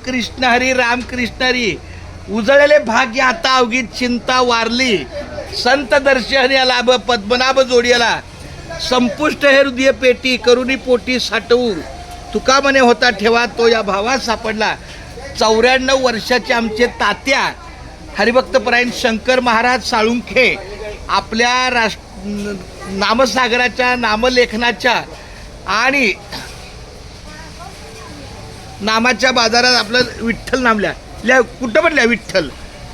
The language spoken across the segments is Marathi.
कृष्ण हरी राम कृष्ण हरी. उजळले भाग्य आता अवघी चिंता वारली. संत दर्शन या लाभ पद्मनाभ जोडियाला. संपुष्ट हे हृदय पेटी करुणी पोटी साठवू. तुका मने होता ठेवा तो या भावात सापडला. 94 वर्षाचे आमचे तात्या हरिभक्तपरायण शंकर महाराज साळुंखे आपल्या नामसागराच्या नामलेखनाच्या आणि नामाच्या बाजारात आपलं विठ्ठल नाम लिहा. कुठं पण लिहा विठ्ठल.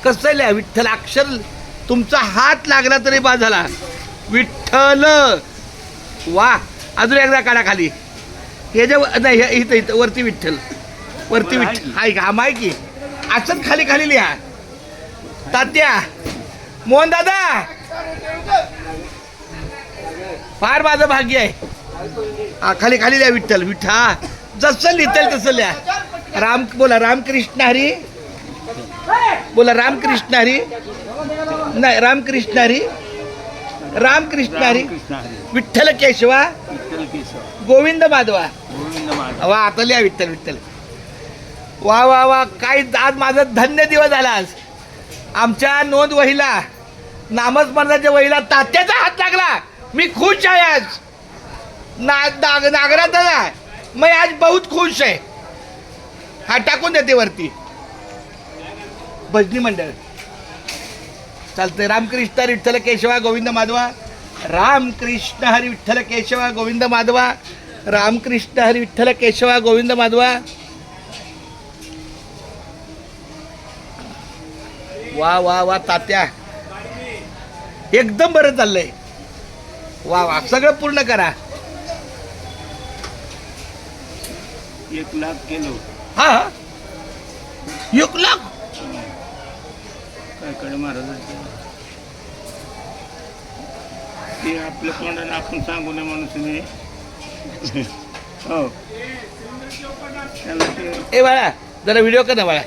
कसं लिहा विठ्ठल. अक्षर तुमचा हात लागला तरी बाद झाला. विठ्ठल. वा. अजून एकदा काढा खाली. हे जे नाही इथं इथं वरती विठ्ठल. वरती विठ्ठल. हाय का. हा माय की असंच खाली खाली लिहा. तात्या मोहन दादा फार माझं भाग्य आहे. हा खाली खाली लिहा विठ्ठल. विठ्ठा जसं लिहिता तसं लिहा. राम बोला रामकृष्ण हरी. बोला रामकृष्ण हरी. नाही रामकृष्ण हरी. रामकृष्ण हरी. विठ्ठल केशवा गोविंद माधवा. वा आता लिहा विठ्ठल विठ्ठल. वा वा वा. काय आज माझा धन्य दिवस झाला. आज आमच्या नोंद वहीला नामस्मरणाच्या वहीला तात्याचा हात लागला. मी खुश आहे आज. नागराचा आहे. मैं आज बहुत खुश आहे. हा टाकून देते वरती. भजनी मंडळ चालतंय. रामकृष्ण हरी विठ्ठल केशवा गोविंद माधवा. रामकृष्ण हरी विठ्ठल केशवा गोविंद माधवा. रामकृष्ण हरी विठ्ठल केशवा गोविंद माधवा. वा वा वा तात्या एकदम बरं चाललंय. वा वा. सगळं पूर्ण करा. 1 लाख केलो. हा 1 लाख. काय कडे महाराजांचे ते आपल्या तोंडाने आपण सांगू नये माणूस. हो त्याला ते ए बाळा जरा व्हिडिओ कर ना बाळा.